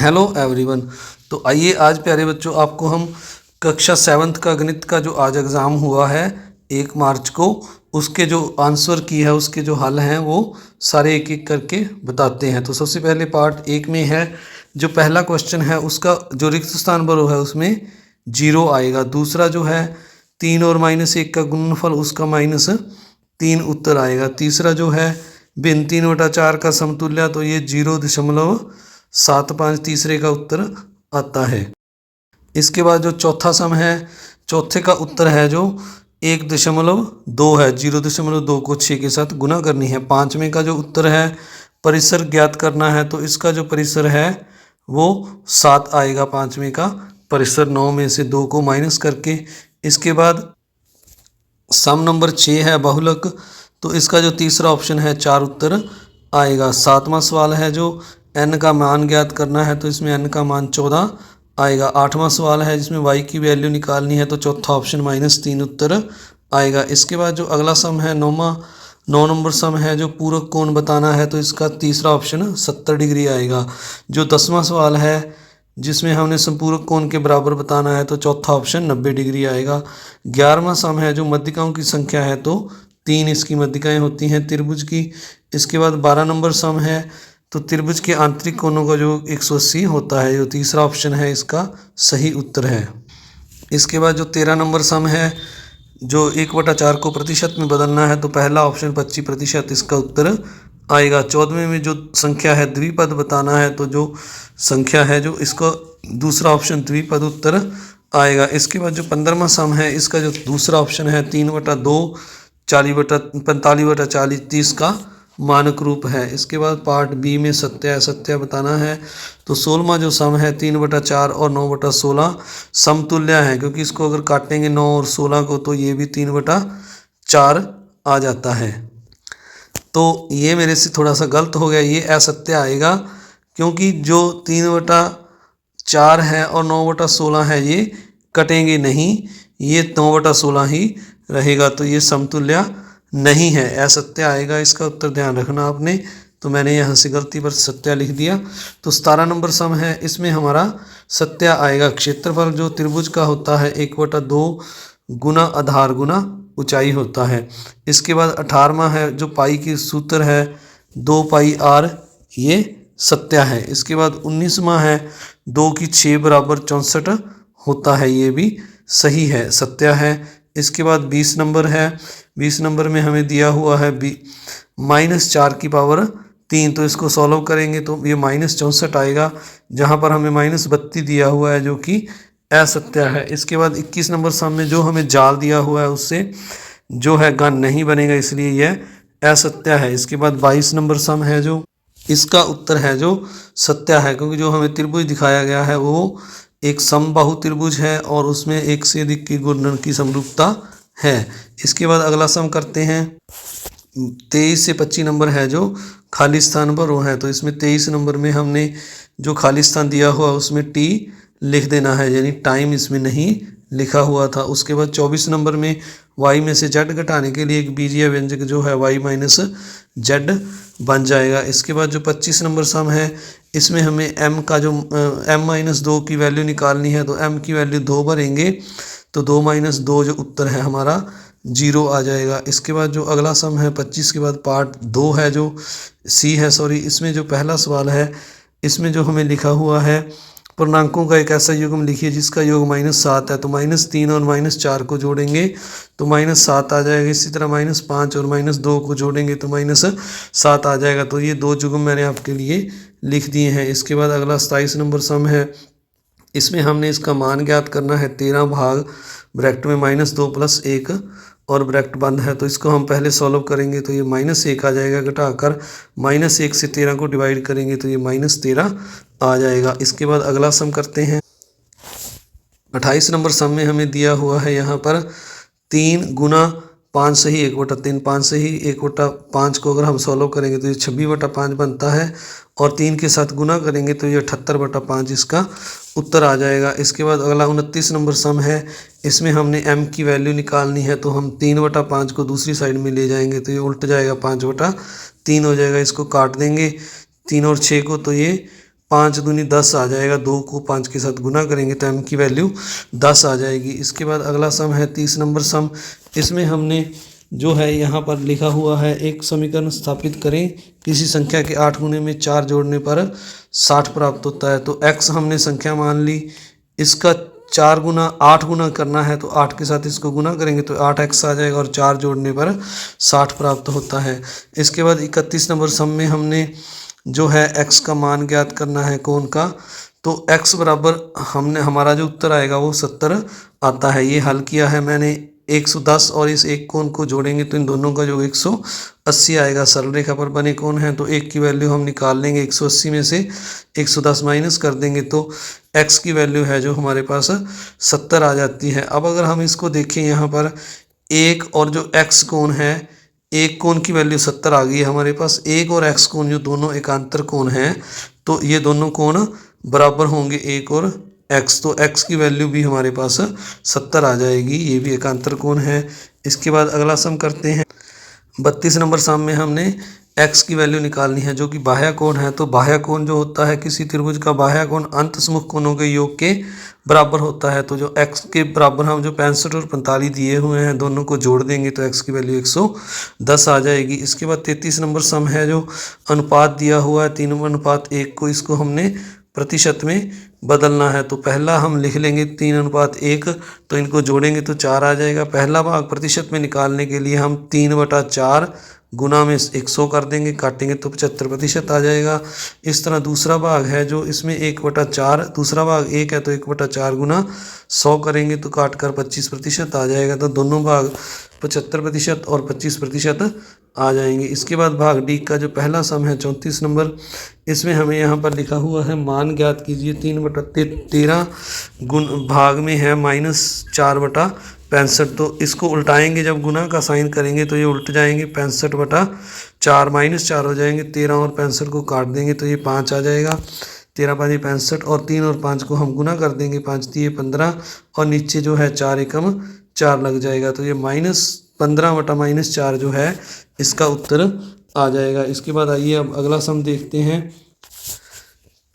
Hello everyone. तो आइए आज प्यारे बच्चों आपको हम कक्षा 7th का गणित का जो आज एग्ज़ाम हुआ है 1 मार्च को, उसके जो आंसर की है उसके जो हल हैं वो सारे एक एक करके बताते हैं। तो सबसे पहले पार्ट 1 में है जो पहला क्वेश्चन है उसका जो रिक्त स्थान पर है उसमें 0 आएगा। दूसरा जो है 3 और -1 का गुणनफल उसका -3 उत्तर आएगा। तीसरा जो है भिन्न 3/4 का समतुल्य तो ये 0.75 तीसरे का उत्तर आता है। इसके बाद जो चौथा सम है चौथे का उत्तर है जो 1.2 है। 0.2 को 6 के साथ गुना करनी है। पाँचवें का जो उत्तर है परिसर ज्ञात करना है तो इसका जो परिसर है वो 7 आएगा। पाँचवें का परिसर 9 में से 2 को माइनस करके। इसके बाद सम नंबर 6 है बहुलक, तो इसका जो तीसरा ऑप्शन है 4 उत्तर आएगा। सातवां सवाल है जो n का मान ज्ञात करना है तो इसमें n का मान 14 आएगा। आठवां सवाल है जिसमें y की वैल्यू निकालनी है तो चौथा ऑप्शन -3 उत्तर आएगा। इसके बाद जो अगला सम है 9 नंबर सम है जो पूरक कोण बताना है तो इसका तीसरा ऑप्शन 70 डिग्री आएगा। जो 10वां सवाल है जिसमें हमने संपूरक कोण के बराबर बताना है तो चौथा ऑप्शन 90 डिग्री आएगा। 11वां सम है जो मध्यिकाओं की संख्या है तो 3 इसकी मध्यिकाएं होती हैं त्रिभुज की। इसके बाद 12 नंबर सम है तो त्रिभुज के आंतरिक कोणों का जो 180 होता है, जो तीसरा ऑप्शन है इसका सही उत्तर है। इसके बाद जो 13 नंबर सम है जो 1/4 को प्रतिशत में बदलना है तो पहला ऑप्शन 25% इसका उत्तर आएगा। 14वें में जो संख्या है द्विपद बताना है तो जो संख्या है जो इसको दूसरा ऑप्शन द्विपद उत्तर आएगा। इसके बाद जो 15वां सम है इसका जो दूसरा ऑप्शन है 3/2 45/40 30 का मानक रूप है। इसके बाद पार्ट बी में सत्य असत्य बताना है तो 16वां जो सम है 3/4 और 9/16 समतुल्य है, क्योंकि इसको अगर काटेंगे 9 और 16 को तो ये भी 3/4 आ जाता है। तो ये मेरे से थोड़ा सा गलत हो गया, ये असत्य आएगा क्योंकि जो 3/4 है और 9/16 है ये कटेंगे नहीं, ये 9/16 ही रहेगा तो ये समतुल्य नहीं है, असत्य आएगा। इसका उत्तर ध्यान रखना आपने। तो मैंने यहाँ से गलती पर सत्य लिख दिया। तो 17 नंबर सम है इसमें हमारा सत्य आएगा। क्षेत्रफल जो त्रिभुज का होता है 1/2 गुना आधार गुना ऊंचाई होता है। इसके बाद 18वां है जो पाई की सूत्र है 2πr, ये सत्य है। इसके बाद 19वां है 2 की 6 बराबर 64 होता है, ये भी सही है, सत्य है। इसके बाद 20 नंबर है, 20 नंबर में हमें दिया हुआ है -4 की पावर 3, तो इसको सॉल्व करेंगे तो ये -64 आएगा, जहाँ पर हमें -32 दिया हुआ है जो कि असत्य है। इसके बाद 21 नंबर सम में जो हमें जाल दिया हुआ है उससे जो है घन नहीं बनेगा, इसलिए यह असत्य है। इसके बाद 22 नंबर सम है जो इसका उत्तर है जो सत्य है, क्योंकि जो हमें त्रिभुज दिखाया गया है वो एक समबाहु त्रिभुज है और उसमें एक से अधिक की गुणन की समरूपता है। इसके बाद अगला सम करते हैं 23 से 25 नंबर है जो खाली स्थान पर वो है, तो इसमें 23 नंबर में हमने जो खाली स्थान दिया हुआ उसमें टी लिख देना है, यानी टाइम इसमें नहीं लिखा हुआ था। उसके बाद 24 नंबर में y में से z घटाने के लिए एक बीजीय व्यंजक जो है y z बन जाएगा। इसके बाद जो 25 नंबर सम है इसमें हमें m का जो m-2 की वैल्यू निकालनी है तो m की वैल्यू 2 भरेंगे तो 2 - 2 जो उत्तर है हमारा 0 आ जाएगा। इसके बाद जो अगला सम है 25 के बाद पार्ट 2 है जो सी है, इसमें जो पहला सवाल है इसमें जो हमें लिखा हुआ है पूर्णांकों का एक ऐसा युग्म लिखिए जिसका योग -7 है, तो -3 और -4 को जोड़ेंगे तो -7 आ जाएगा। इसी तरह -5 और -2 को जोड़ेंगे तो -7 आ जाएगा। तो ये 2 युग्म मैंने आपके लिए लिख दिए हैं। इसके बाद अगला 27 नंबर सम है, इसमें हमने इसका मान ज्ञात करना है 13 भाग ब्रैकेट में -2 + 1 और ब्रैकेट बंद है, तो इसको हम पहले सॉल्व करेंगे तो ये -1 आ जाएगा, घटाकर -1 से 13 को डिवाइड करेंगे तो ये -13 आ जाएगा। इसके बाद अगला सम करते हैं 28 नंबर सम में हमें दिया हुआ है यहाँ पर 3 गुना 5 से ही 1/3, 5 से ही 1/5 को अगर हम सॉल्व करेंगे तो ये 26/5 बनता है और 3 के साथ गुना करेंगे तो ये 78/5 इसका उत्तर आ जाएगा। इसके बाद अगला 29 नंबर सम है, इसमें हमने m की वैल्यू निकालनी है तो हम 3/5 को दूसरी साइड में ले जाएंगे तो ये उल्ट जाएगा, 5/3 हो जाएगा। इसको काट देंगे 3 और 6 को तो ये 5 दूनी 10 आ जाएगा, 2 को 5 के साथ गुना करेंगे तो m की वैल्यू 10 आ जाएगी। इसके बाद अगला सम है 30 नंबर सम। इसमें हमने जो है यहाँ पर लिखा हुआ है, एक समीकरण स्थापित करें, किसी संख्या के 8 गुने में 4 जोड़ने पर 60 प्राप्त होता है। तो x हमने संख्या मान ली, इसका 4 गुना 8 गुना करना है तो 8 के साथ इसको गुना करेंगे तो 8x आ जाएगा और 4 जोड़ने पर 60 प्राप्त होता है। इसके बाद 31 नंबर सम में हमने जो है x का मान ज्ञात करना है कोण का, तो x बराबर हमने हमारा जो उत्तर आएगा वो 70 आता है। ये हल किया है मैंने। 110 और इस एक कोण को जोड़ेंगे तो इन दोनों का जो 180 आएगा। सरल रेखा पर बने कोण हैं तो एक की वैल्यू हम निकाल लेंगे, 180 में से 110 माइनस कर देंगे तो x की वैल्यू है जो हमारे पास 70 आ जाती है। अब अगर हम इसको देखें यहाँ पर, एक और जो x कोण है, एक कोण की वैल्यू 70 आ गई है हमारे पास। एक और x कोण जो दोनों एकांतर कोण हैं तो ये दोनों कोण बराबर होंगे, एक और x, तो x की वैल्यू भी हमारे पास 70 आ जाएगी। ये भी एकांतर कोण है। इसके बाद अगला सम करते हैं। 32 नंबर सम में हमने x की वैल्यू निकालनी है जो कि बाह्य कोण है। तो बाह्य कोण जो होता है, किसी त्रिभुज का बाह्य कोण अंतःसमुख कोणों के योग के बराबर होता है। तो जो x के बराबर हम जो 65 और 45 दिए हुए हैं दोनों को जोड़ देंगे तो x की वैल्यू 110 आ जाएगी। इसके बाद 33 नंबर सम है जो अनुपात दिया हुआ है 3:1 को, इसको हमने प्रतिशत में बदलना है। तो पहला हम लिख लेंगे 3:1, तो इनको जोड़ेंगे तो 4 आ जाएगा। पहला भाग प्रतिशत में निकालने के लिए हम 3/4 गुना में 100 कर देंगे, काटेंगे तो 75% आ जाएगा। इस तरह दूसरा भाग है जो इसमें 1/4, दूसरा भाग 1 है तो 1/4 गुना 100 करेंगे तो काट कर 25% आ जाएगा। तो दोनों भाग 75% और 25% आ जाएंगे। इसके बाद भाग डी का जो पहला सम है 34 नंबर, इसमें हमें यहाँ पर लिखा हुआ है मान ज्ञात कीजिए। 3/13 गुण भाग में है -4/65, तो इसको उल्टाएंगे, जब गुना का साइन करेंगे तो ये उल्ट जाएंगे, 65/4 -4 हो जाएंगे। 13 और 65 को काट देंगे तो ये 5 आ जाएगा। 13 5 65 और 3 और 5 को हम गुना कर देंगे, 5 3 15 और नीचे जो है 4 एकम 4 लग जाएगा। तो ये -15/-4 जो है इसका उत्तर आ जाएगा। इसके बाद आइए अब अगला सम देखते हैं।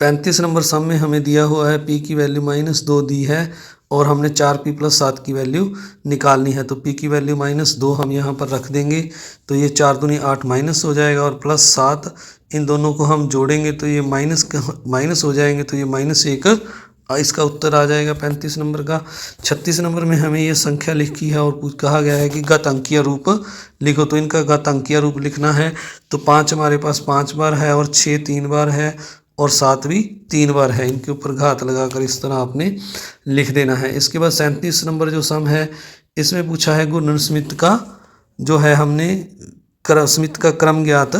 35 नंबर सम में हमें दिया हुआ है p की वैल्यू -2 दी है और हमने 4p + 7 की वैल्यू निकालनी है। तो p की वैल्यू -2 हम यहाँ पर रख देंगे तो ये 4 दूनी 8 माइनस हो जाएगा और +7, इन दोनों को हम जोड़ेंगे तो ये माइनस हो जाएंगे तो ये -1, इसका उत्तर आ जाएगा 35 नंबर का। 36 नंबर में हमें ये संख्या लिखी है और कहा गया है कि घात अंकीय रूप लिखो। तो इनका घात अंकीय रूप लिखना है तो 5 हमारे पास 5 बार है और 6 3 बार है और 7 भी 3 बार है। इनके ऊपर घात लगाकर इस तरह आपने लिख देना है। इसके बाद 37 नंबर जो सम है इसमें पूछा है घूर्णन स्मित का जो है हमने स्मित का क्रम ज्ञात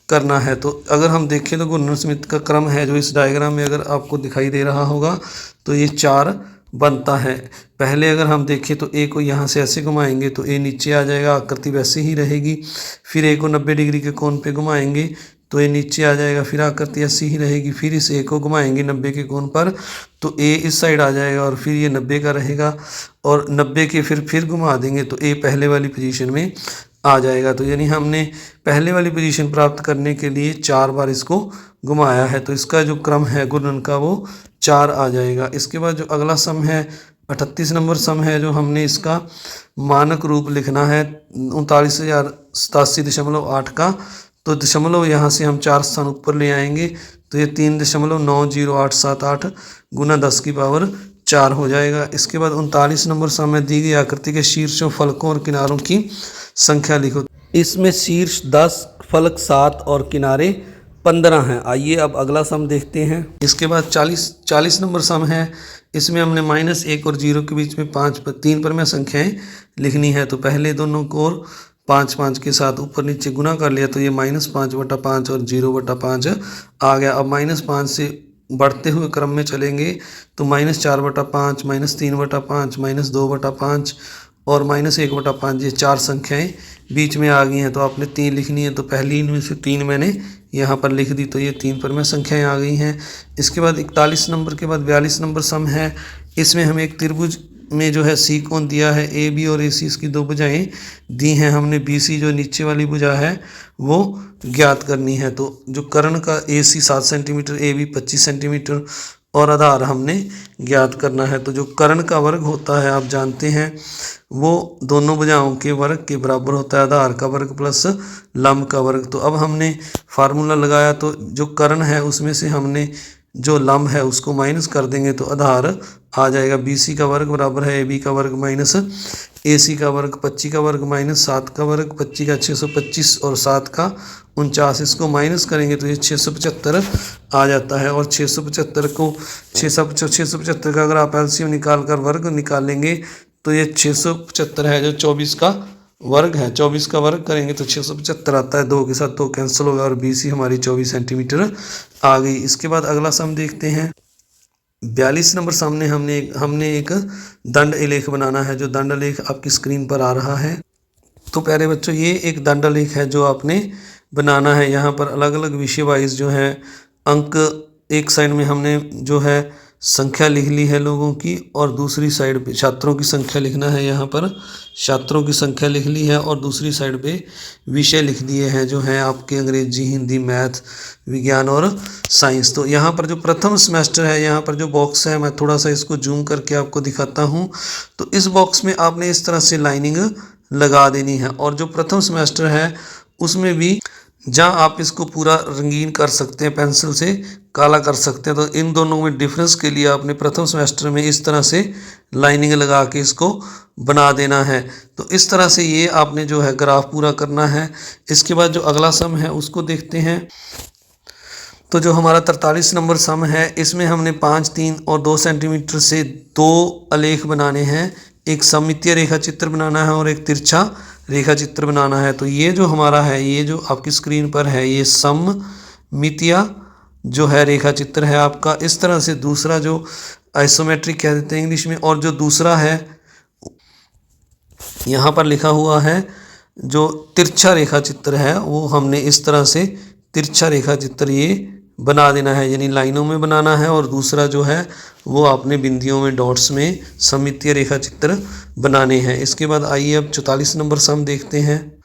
करना है। तो अगर हम देखें तो घूर्णन स्मित का क्रम है जो इस डायग्राम में अगर आपको दिखाई दे रहा होगा तो ये 4 बनता है। पहले अगर हम देखें तो ए को यहाँ से ऐसे घुमाएंगे तो ए नीचे आ जाएगा, आकृति वैसे ही रहेगी। फिर ए को 90 डिग्री के कोण पे घुमाएंगे तो ये नीचे आ जाएगा, फिर आकृति ऐसी ही रहेगी। फिर इस ए को घुमाएंगे 90 के कोण पर तो ए इस साइड आ जाएगा और फिर ये 90 का रहेगा और 90 के फिर घुमा देंगे तो ए पहले वाली पोजीशन में आ जाएगा। तो यानी हमने पहले वाली पोजीशन प्राप्त करने के लिए 4 बार इसको घुमाया है तो इसका जो क्रम है घूर्णन का वो 4 आ जाएगा। इसके बाद जो अगला सम है 38 नंबर सम है जो हमने इसका मानक रूप लिखना है 39,087.8 का। तो दशमलव यहाँ से हम 4 स्थान ऊपर ले आएंगे तो ये 3.90878 गुना 10 की पावर 4 हो जाएगा। इसके बाद 39 नंबर सम में दी गई आकृति के शीर्षों, फलकों और किनारों की संख्या लिखो। इसमें शीर्ष 10, फलक 7 और किनारे 15 हैं। आइए अब अगला सम देखते हैं। इसके बाद 40 नंबर सम है। इसमें हमने -1 और 0 के बीच में 3 परमेय संख्याएं लिखनी है। तो पहले दोनों को 5 के साथ ऊपर नीचे गुना कर लिया तो ये -5/5 और 0/5 आ गया। अब -5 से बढ़ते हुए क्रम में चलेंगे तो -4/5, -3/5, -2/5 और -1/5 ये 4 संख्याएं बीच में आ गई हैं। तो आपने 3 लिखनी है तो पहली इनमें से 3 मैंने यहाँ पर लिख दी तो ये 3 परमेय संख्याएं आ गई हैं। इसके बाद 41 नंबर के बाद 42 नंबर सम है। इसमें हमें एक त्रिभुज में जो है सी कोण दिया है, ए बी और ए सी इसकी दो भुजाएं दी हैं हमने, बी सी जो नीचे वाली भुजा है वो ज्ञात करनी है। तो जो कर्ण का ए सी 7 सेंटीमीटर, ए बी 25 सेंटीमीटर और आधार हमने ज्ञात करना है। तो जो कर्ण का वर्ग होता है आप जानते हैं वो दोनों भुजाओं के वर्ग के बराबर होता है, आधार का वर्ग प्लस लंब का वर्ग। तो अब हमने फार्मूला लगाया, तो जो कर्ण है उसमें से हमने जो लंब है उसको माइनस कर देंगे तो आधार आ जाएगा। बी सी का वर्ग बराबर है ए बी का वर्ग माइनस ए सी का वर्ग, 25 का वर्ग माइनस 7 का वर्ग, 25 का 625 और 7 का 49, इसको माइनस करेंगे तो ये 675 आ जाता है। और 675 को 675 का अगर आप एलसीएम निकाल कर वर्ग निकालेंगे तो ये 675 है जो 24 का वर्ग है, 24 का वर्ग करेंगे तो 675 आता है, 2 के साथ 2 कैंसिल होगा और बी सी हमारी 24 सेंटीमीटर आ गई। इसके बाद अगला सम देखते हैं। 42 नंबर सामने हमने एक दंड आलेख बनाना है, जो दंड आलेख आपकी स्क्रीन पर आ रहा है। तो प्यारे बच्चों ये एक दंड आलेख है जो आपने बनाना है। यहाँ पर अलग अलग विषय वाइज जो है अंक, एक साइड में हमने जो है संख्या लिख ली है लोगों की और दूसरी साइड पे छात्रों की संख्या लिखना है। यहाँ पर छात्रों की संख्या लिख ली है और दूसरी साइड पे विषय लिख दिए हैं जो हैं आपके अंग्रेजी, हिंदी, मैथ, विज्ञान और साइंस। तो यहाँ पर जो प्रथम सेमेस्टर है, यहाँ पर जो बॉक्स है मैं थोड़ा सा इसको जूम करके आपको दिखाता हूँ। तो इस बॉक्स में आपने इस तरह से लाइनिंग लगा देनी है और जो प्रथम सेमेस्टर है उसमें भी जहाँ आप इसको पूरा रंगीन कर सकते हैं, पेंसिल से काला कर सकते हैं। तो इन दोनों में डिफरेंस के लिए आपने प्रथम सेमेस्टर में इस तरह से लाइनिंग लगा के इसको बना देना है। तो इस तरह से ये आपने जो है ग्राफ पूरा करना है। इसके बाद जो अगला सम है उसको देखते हैं। तो जो हमारा 43 नंबर सम है इसमें हमने 5, 3 और 2 सेंटीमीटर से 2 आलेख बनाने हैं। एक सममितीय रेखा चित्र बनाना है और एक तिरछा रेखा चित्र बनाना है। तो ये जो हमारा है, ये जो आपकी स्क्रीन पर है, ये सममितीय जो है रेखा चित्र है आपका। इस तरह से दूसरा जो आइसोमेट्रिक कह देते हैं इंग्लिश में, और जो दूसरा है यहाँ पर लिखा हुआ है जो तिरछा रेखा चित्र है, वो हमने इस तरह से तिरछा रेखा चित्र ये बना देना है, यानी लाइनों में बनाना है। और दूसरा जो है वो आपने बिंदियों में, डॉट्स में सममितीय रेखा चित्र बनाने हैं। इसके बाद आइए अब 44 नंबर सम देखते हैं।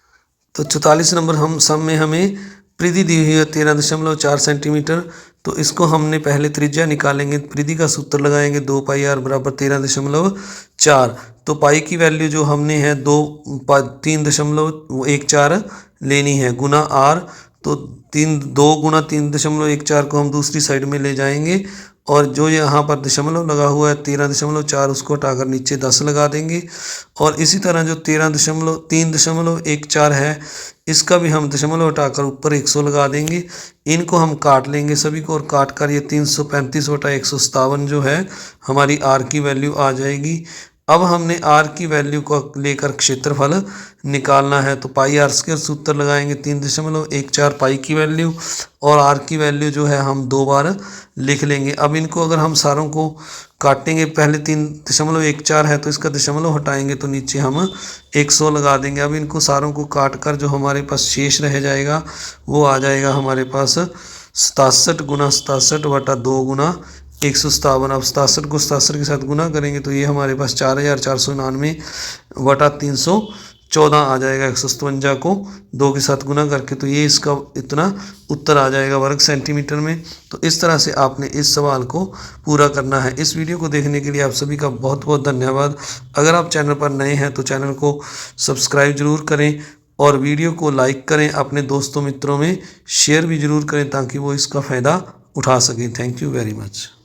तो 44 नंबर सम में हमें परिधि दी हुई है 13.4 सेंटीमीटर। तो इसको हमने पहले त्रिज्या निकालेंगे, परिधि का सूत्र लगाएंगे 2 पाई आर बराबर 13.4। तो पाई की वैल्यू जो हमने है 3.14 लेनी है गुना आर। तो 2 गुना 3.14 को हम दूसरी साइड में ले जाएंगे और जो यहाँ पर दशमलव लगा हुआ है 13.4 उसको हटाकर नीचे 10 लगा देंगे। और इसी तरह जो 3.14 है इसका भी हम दशमलव हटाकर ऊपर 100 लगा देंगे। इनको हम काट लेंगे सभी को और काट कर ये 335/157 जो है हमारी आर की वैल्यू आ जाएगी। अब हमने आर की वैल्यू को लेकर क्षेत्रफल निकालना है। तो पाई आर स्क्वायर सूत्र लगाएंगे 3.14 पाई की वैल्यू और आर की वैल्यू जो है हम 2 बार लिख लेंगे। अब इनको अगर हम सारों को काटेंगे, पहले 3.14 है तो इसका दशमलव हटाएंगे तो नीचे हम 100 लगा देंगे। अब इनको सारों को काट कर जो हमारे पास शेष रह जाएगा वो आ जाएगा हमारे पास 67 गुना 67 बटा 2 गुना 157। अब 67 को 67 के साथ गुना करेंगे तो ये हमारे पास 4499 बटा 314 आ जाएगा। 157 को 2 के साथ गुना करके तो ये इसका इतना उत्तर आ जाएगा वर्ग सेंटीमीटर में। तो इस तरह से आपने इस सवाल को पूरा करना है। इस वीडियो को देखने के लिए आप सभी का बहुत बहुत धन्यवाद। अगर आप चैनल पर नए हैं तो चैनल को सब्सक्राइब जरूर करें और वीडियो को लाइक करें, अपने दोस्तों मित्रों में शेयर भी जरूर करें ताकि वो इसका फ़ायदा उठा सकें। Thank you very much.